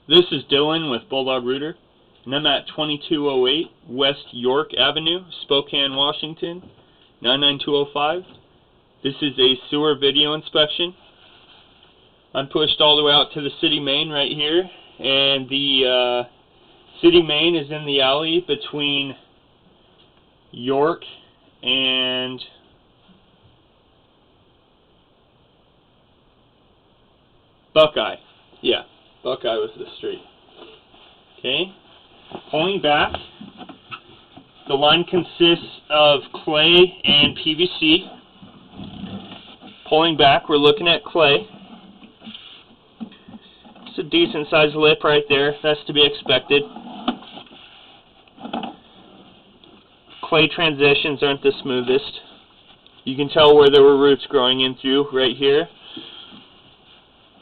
This is Dylan with Bulldog Rooter, and I'm at 2208 West York Avenue, Spokane, Washington, 99205. This is a sewer video inspection. I'm pushed all the way out to the city main right here, and the city main is in the alley between York and Buckeye. Yeah, Buckeye was the street. Okay, pulling back, the line consists of clay and PVC. Pulling back, we're looking at clay. It's a decent sized lip right there, that's to be expected. Clay transitions aren't the smoothest. You can tell where there were roots growing in through right here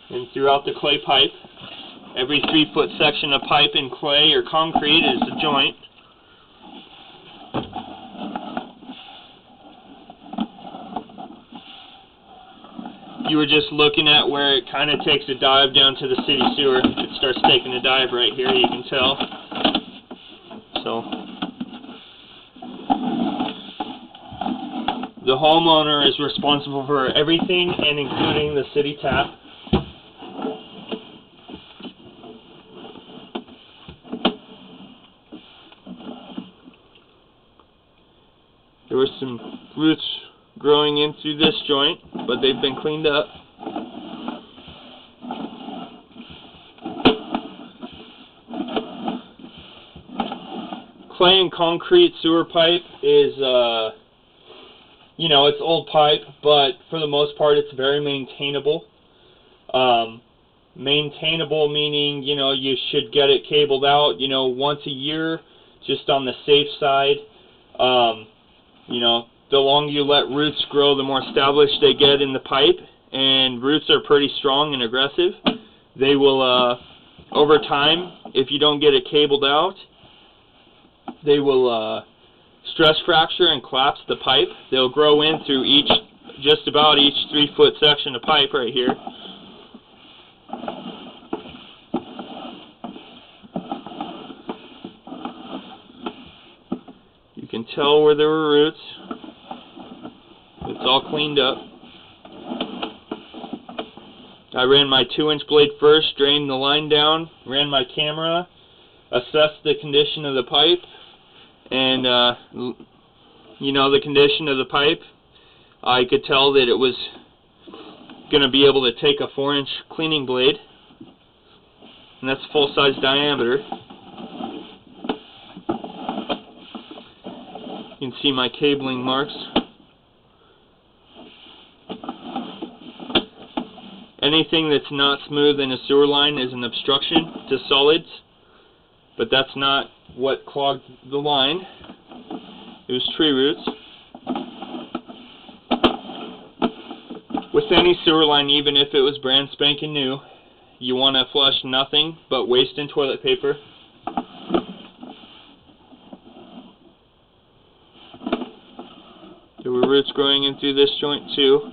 and throughout the clay pipe. Every 3-foot section of pipe in clay or concrete is a joint. You were just looking at where it kind of takes a dive down to the city sewer. It starts taking a dive right here, you can tell. So the homeowner is responsible for everything, and including the city tap. There were some roots growing in through this joint, but they've been cleaned up. Clay and concrete sewer pipe is, you know, it's old pipe, but for the most part it's very maintainable. Maintainable meaning, you know, you should get it cabled out, you know, once a year, just on the safe side. You know, the longer you let roots grow, the more established they get in the pipe, and roots are pretty strong and aggressive. They will, over time, if you don't get it cabled out, they will stress fracture and collapse the pipe. They'll grow in through just about each 3-foot section of pipe right here. You can tell where there were roots. It's all cleaned up. I ran my 2-inch blade first, drained the line down, ran my camera, assessed the condition of the pipe, and you know, the condition of the pipe, I could tell that it was going to be able to take a 4-inch cleaning blade, and that's full-size diameter. You can see my cabling marks. Anything that's not smooth in a sewer line is an obstruction to solids, but that's not what clogged the line. It was tree roots. With any sewer line, even if it was brand spanking new, you want to flush nothing but waste and toilet paper. There were roots growing in through this joint too.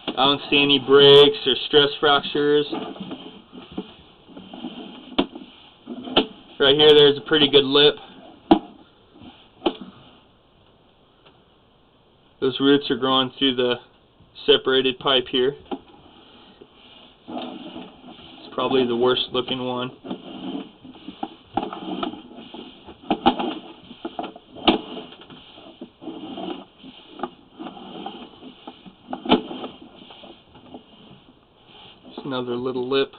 I don't see any breaks or stress fractures. Right here, there's a pretty good lip. Those roots are growing through the separated pipe here. It's probably the worst looking one. Another little lip.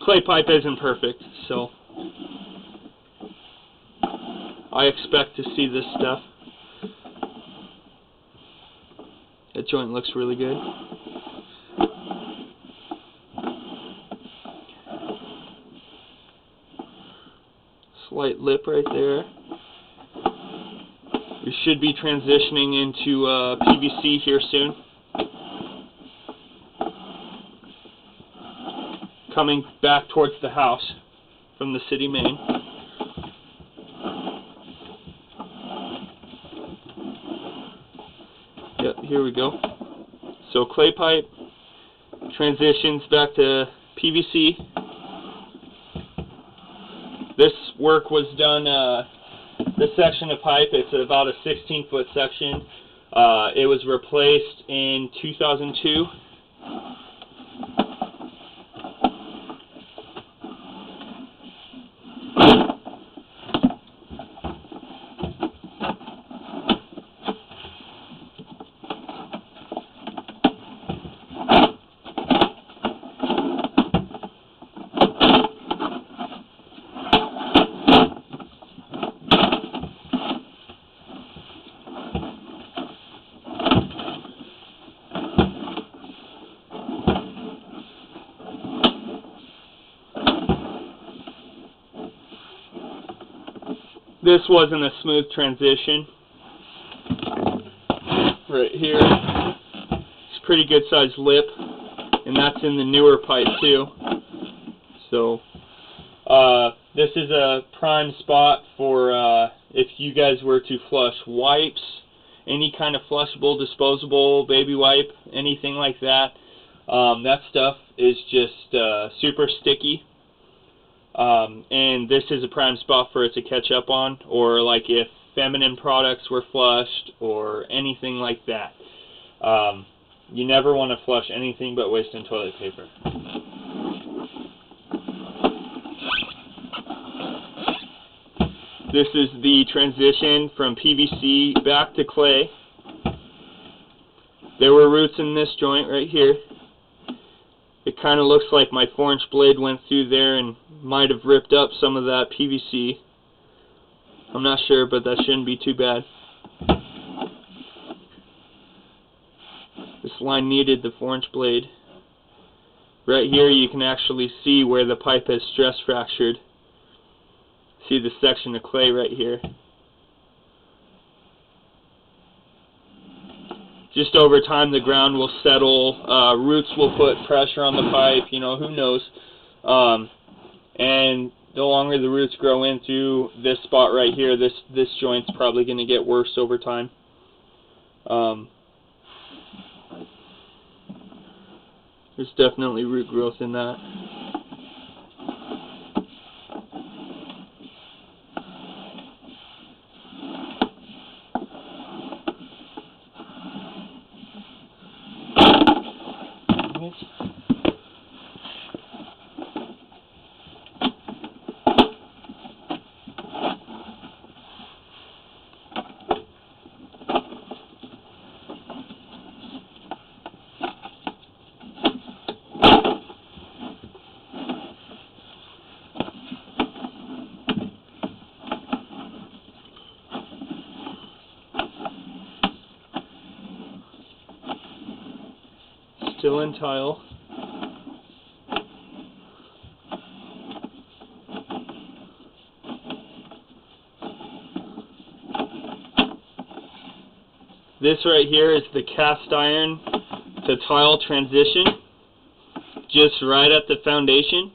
Clay pipe isn't perfect, so I expect to see this stuff. That joint looks really good. Slight lip right there. We should be transitioning into PVC here soon. Coming back towards the house from the city main. here we go. So clay pipe transitions back to PVC. This work was done, this section of pipe, it's about a 16-foot section. It was replaced in 2002. This wasn't a smooth transition. Right here, it's a pretty good sized lip, and that's in the newer pipe too. So this is a prime spot for if you guys were to flush wipes, any kind of flushable, disposable, baby wipe, anything like that. That stuff is just super sticky. And this is a prime spot for it to catch up on, or like if feminine products were flushed or anything like that. You never want to flush anything but waste and toilet paper. This is the transition from PVC back to clay. There were roots in this joint right here. It kind of looks like my 4-inch blade went through there and might have ripped up some of that PVC. I'm not sure, but that shouldn't be too bad. This line needed the 4-inch blade. Right here you can actually see where the pipe has stress fractured. See the section of clay right here. Just over time the ground will settle, roots will put pressure on the pipe, you know, who knows. And the longer the roots grow in through this spot right here, this joint's probably going to get worse over time. There's definitely root growth in that. Still in tile. This right here is the cast iron to tile transition, just right at the foundation.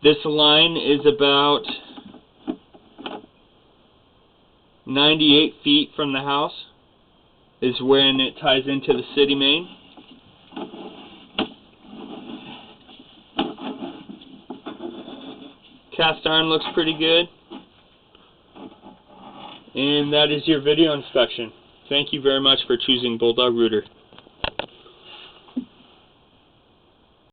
This line is about 98 feet from the house, is when it ties into the city main. Cast iron looks pretty good. And that is your video inspection. Thank you very much for choosing Bulldog Rooter.